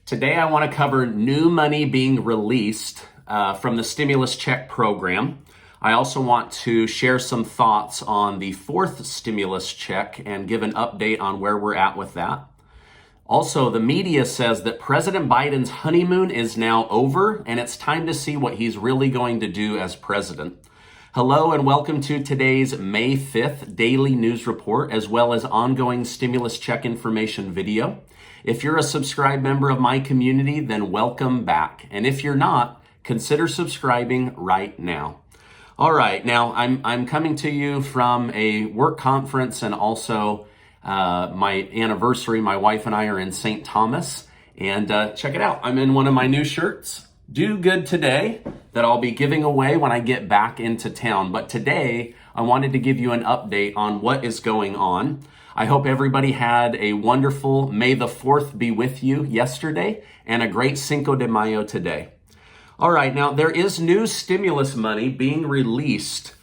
Today, I want to cover new money being released from the stimulus check program. I also want to share some thoughts on the fourth stimulus check and give an update on where we're at with that. Also, the media says that President Biden's honeymoon is now over and it's time to see what he's really going to do as president. Hello and welcome to today's May 5th daily news report, as well as ongoing stimulus check information video. If you're a subscribed member of my community, then welcome back. And if you're not, consider subscribing right now. All right, now I'm coming to you from a work conference and also my anniversary. My wife and I are in St. Thomas, and check it out. I'm in one of my new shirts, Do Good Today, that I'll be giving away when I get back into town. But today, I wanted to give you an update on what is going on. I hope everybody had a wonderful May the 4th be with you yesterday and a great Cinco de Mayo today. All right, now there is new stimulus money being released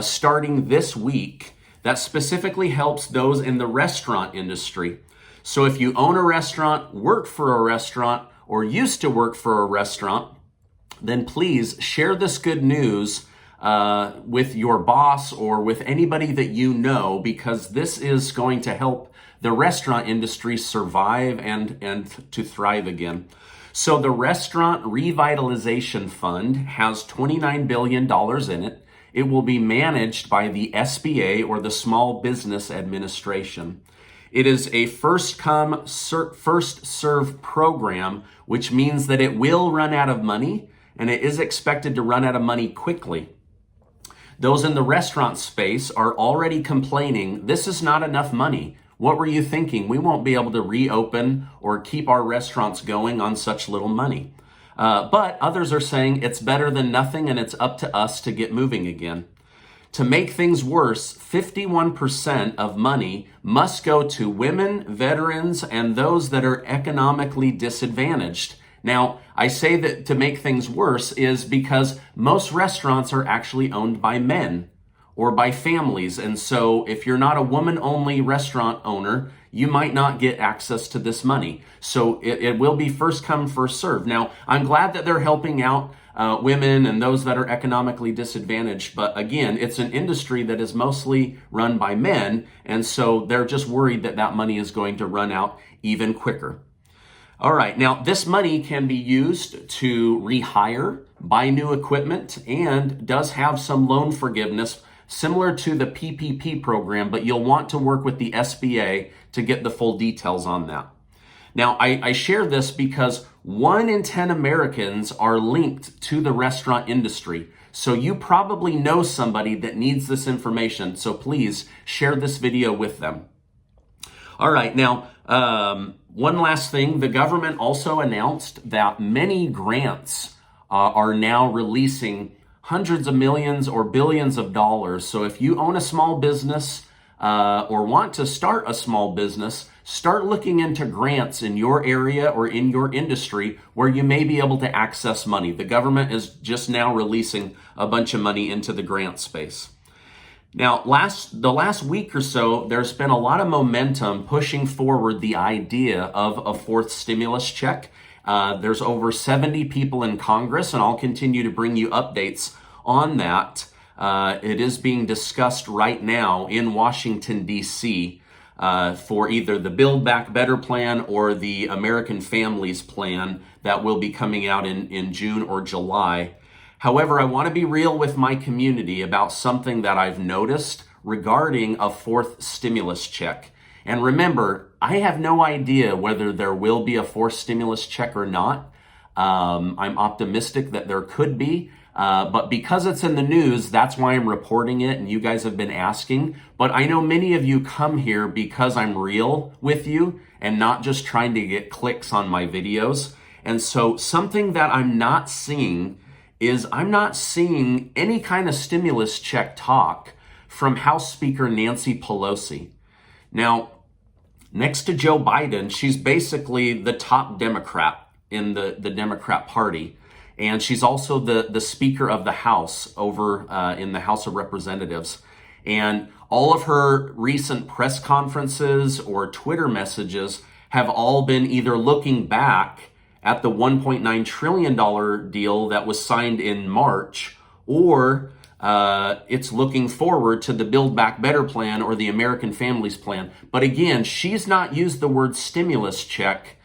starting this week that specifically helps those in the restaurant industry. So if you own a restaurant, work for a restaurant, or used to work for a restaurant, then please share this good news with your boss or with anybody that you know, because this is going to help the restaurant industry survive and to thrive again. So the Restaurant Revitalization Fund has $29 billion in it. It will be managed by the SBA, or the Small Business Administration. It is a first come, first serve program, which means that it will run out of money, and it is expected to run out of money quickly. Those in the restaurant space are already complaining, this is not enough money. What were you thinking? We won't be able to reopen or keep our restaurants going on such little money. But others are saying it's better than nothing, and it's up to us to get moving again. To make things worse, 51% of money must go to women, veterans, and those that are economically disadvantaged. Now, I say that to make things worse is because most restaurants are actually owned by men or by families. And so if you're not a woman-only restaurant owner, you might not get access to this money. So it will be first come, first serve. Now, I'm glad that they're helping out women and those that are economically disadvantaged. But again, it's an industry that is mostly run by men. And so they're just worried that that money is going to run out even quicker. All right, now this money can be used to rehire, buy new equipment, and does have some loan forgiveness similar to the PPP program, but you'll want to work with the SBA to get the full details on that. Now, I share this because 1 in 10 Americans are linked to the restaurant industry. So you probably know somebody that needs this information. So please share this video with them. All right, now, one last thing. The government also announced that many grants are now releasing hundreds of millions or billions of dollars. So if you own a small business or want to start a small business, start looking into grants in your area or in your industry where you may be able to access money. The government is just now releasing a bunch of money into the grant space. Now, the last week or so, there's been a lot of momentum pushing forward the idea of a fourth stimulus check. There's over 70 people in Congress, and I'll continue to bring you updates on that. It is being discussed right now in Washington, D.C. For either the Build Back Better plan or the American Families Plan that will be coming out in June or July. However, I want to be real with my community about something that I've noticed regarding a fourth stimulus check. And remember, I have no idea whether there will be a fourth stimulus check or not. I'm optimistic that there could be, but because it's in the news, that's why I'm reporting it, and you guys have been asking. But I know many of you come here because I'm real with you and not just trying to get clicks on my videos. And so something that I'm not seeing is I'm not seeing any kind of stimulus check talk from House Speaker Nancy Pelosi. Now, next to Joe Biden, she's basically the top Democrat in the Democrat Party. And she's also the Speaker of the House over in the House of Representatives. And all of her recent press conferences or Twitter messages have all been either looking back at the $1.9 trillion deal that was signed in March, or it's looking forward to the Build Back Better plan or the American Families Plan. But again, she's not used the word stimulus check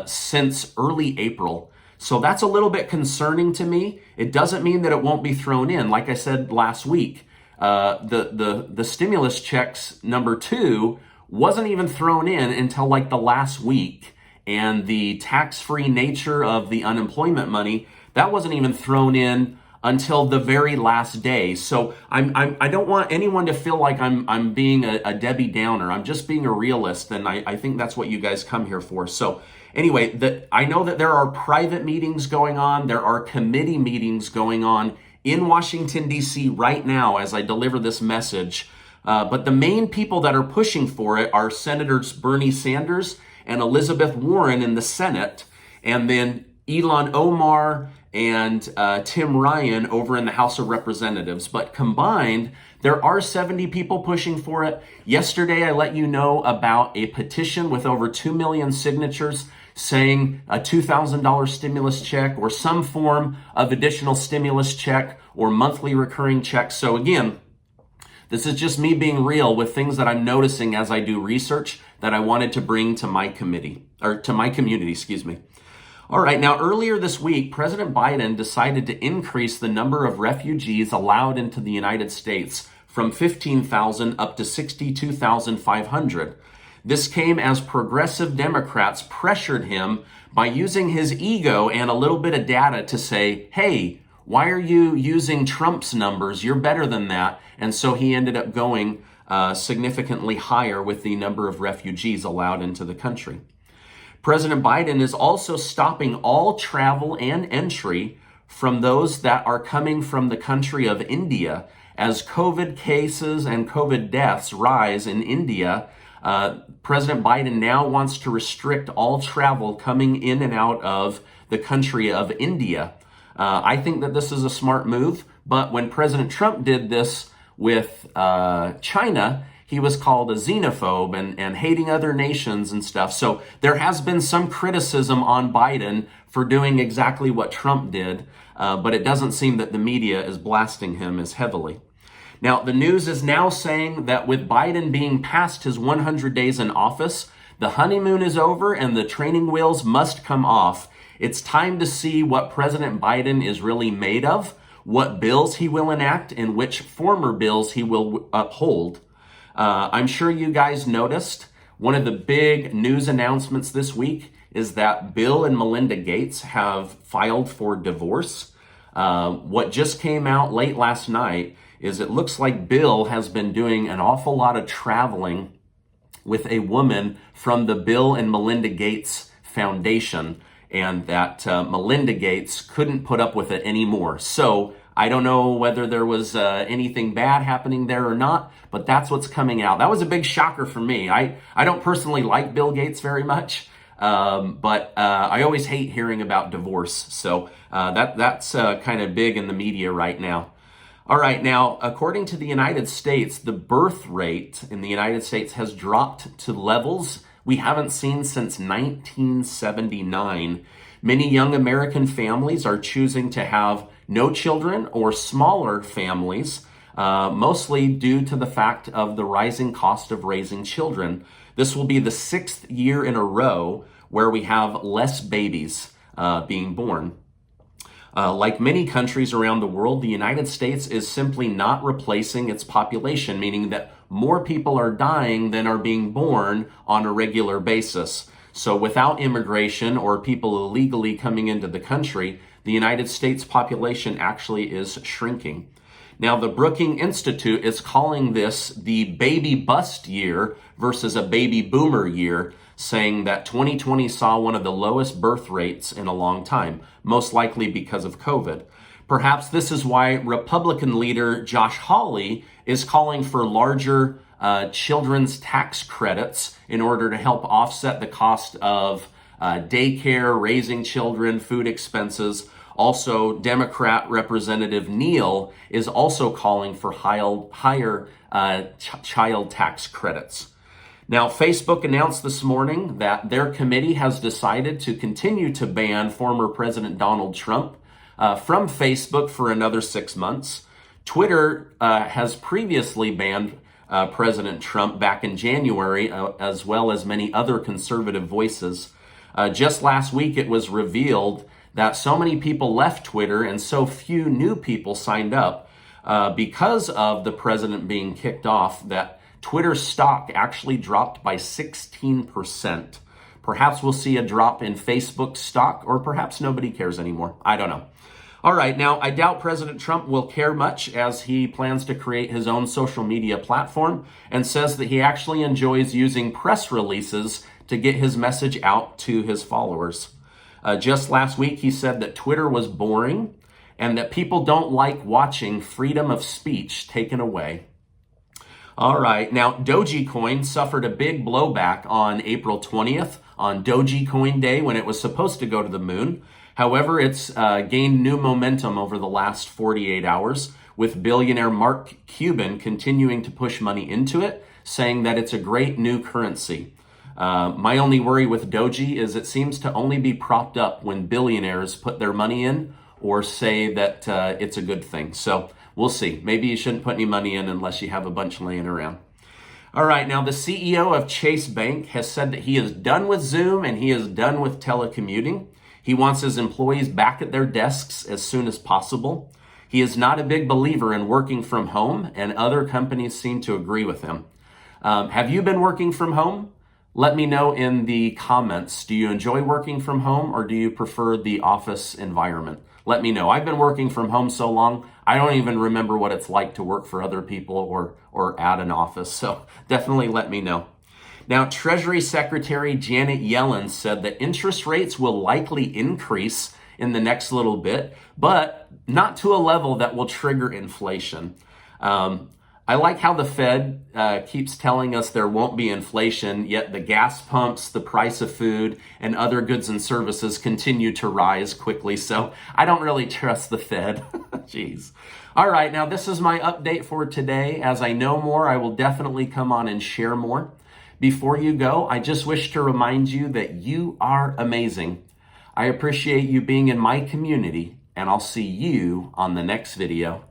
since early April. So that's a little bit concerning to me. It doesn't mean that it won't be thrown in. Like I said last week, the stimulus checks number 2 wasn't even thrown in until like the last week. And the tax-free nature of the unemployment money, that wasn't even thrown in until the very last day. So I don't want anyone to feel like I'm being a Debbie Downer. I'm just being a realist, and I think that's what you guys come here for. So anyway, I know that there are private meetings going on. There are committee meetings going on in Washington, D.C. right now as I deliver this message. But the main people that are pushing for it are Senators Bernie Sanders and Elizabeth Warren in the Senate, and then Ilhan Omar and Tim Ryan over in the House of Representatives. But combined, there are 70 people pushing for it. Yesterday, I let you know about a petition with over 2 million signatures saying a $2,000 stimulus check or some form of additional stimulus check or monthly recurring check. So again, this is just me being real with things that I'm noticing as I do research that I wanted to bring to my community, excuse me. All right, now earlier this week, President Biden decided to increase the number of refugees allowed into the United States from 15,000 up to 62,500. This came as progressive Democrats pressured him by using his ego and a little bit of data to say, hey, why are you using Trump's numbers? You're better than that. And so he ended up going significantly higher with the number of refugees allowed into the country. President Biden is also stopping all travel and entry from those that are coming from the country of India. As COVID cases and COVID deaths rise in India, President Biden now wants to restrict all travel coming in and out of the country of India. I think that this is a smart move, but when President Trump did this with China, he was called a xenophobe and hating other nations and stuff. So there has been some criticism on Biden for doing exactly what Trump did, but it doesn't seem that the media is blasting him as heavily. Now, the news is now saying that with Biden being past his 100 days in office, the honeymoon is over and the training wheels must come off. It's time to see what President Biden is really made of, what bills he will enact, and which former bills he will uphold. I'm sure you guys noticed one of the big news announcements this week is that Bill and Melinda Gates have filed for divorce. What just came out late last night is it looks like Bill has been doing an awful lot of traveling with a woman from the Bill and Melinda Gates Foundation, and that Melinda Gates couldn't put up with it anymore. So I don't know whether there was anything bad happening there or not, but that's what's coming out. That was a big shocker for me. I don't personally like Bill Gates very much, but I always hate hearing about divorce. So that's kind of big in the media right now. All right, now, according to the United States, the birth rate in the United States has dropped to levels we haven't seen since 1979. Many young American families are choosing to have no children or smaller families, mostly due to the fact of the rising cost of raising children. This will be the 6th year in a row where we have less babies being born. Like many countries around the world, the United States is simply not replacing its population, meaning that more people are dying than are being born on a regular basis. So without immigration or people illegally coming into the country, the United States population actually is shrinking. Now, the Brookings Institute is calling this the baby bust year versus a baby boomer year, saying that 2020 saw one of the lowest birth rates in a long time, most likely because of COVID. Perhaps this is why Republican leader Josh Hawley is calling for larger children's tax credits in order to help offset the cost of daycare, raising children, food expenses. Also, Democrat Representative Neal is also calling for higher child tax credits. Now, Facebook announced this morning that their committee has decided to continue to ban former President Donald Trump from Facebook for another 6 months. Twitter has previously banned President Trump back in January, as well as many other conservative voices. Just last week, it was revealed that so many people left Twitter and so few new people signed up because of the president being kicked off that Twitter stock actually dropped by 16%. Perhaps we'll see a drop in Facebook stock, or perhaps nobody cares anymore. I don't know. All right, now I doubt President Trump will care much, as he plans to create his own social media platform and says that he actually enjoys using press releases to get his message out to his followers. Just last week, he said that Twitter was boring and that people don't like watching freedom of speech taken away. All right, now Dogecoin suffered a big blowback on April 20th, on Dogecoin Day, when it was supposed to go to the moon. However, it's gained new momentum over the last 48 hours, with billionaire Mark Cuban continuing to push money into it, saying that it's a great new currency. My only worry with Doge is it seems to only be propped up when billionaires put their money in or say that it's a good thing. So we'll see. Maybe you shouldn't put any money in unless you have a bunch laying around. All right, now the CEO of Chase Bank has said that he is done with Zoom and he is done with telecommuting. He wants his employees back at their desks as soon as possible. He is not a big believer in working from home, and other companies seem to agree with him. Have you been working from home? Let me know in the comments. Do you enjoy working from home, or do you prefer the office environment? Let me know. I've been working from home so long, I don't even remember what it's like to work for other people or at an office. So definitely let me know. Now, Treasury Secretary Janet Yellen said that interest rates will likely increase in the next little bit, but not to a level that will trigger inflation. I like how the Fed keeps telling us there won't be inflation, yet the gas pumps, the price of food, and other goods and services continue to rise quickly. So I don't really trust the Fed. Jeez. All right, now this is my update for today. As I know more, I will definitely come on and share more. Before you go, I just wish to remind you that you are amazing. I appreciate you being in my community, and I'll see you on the next video.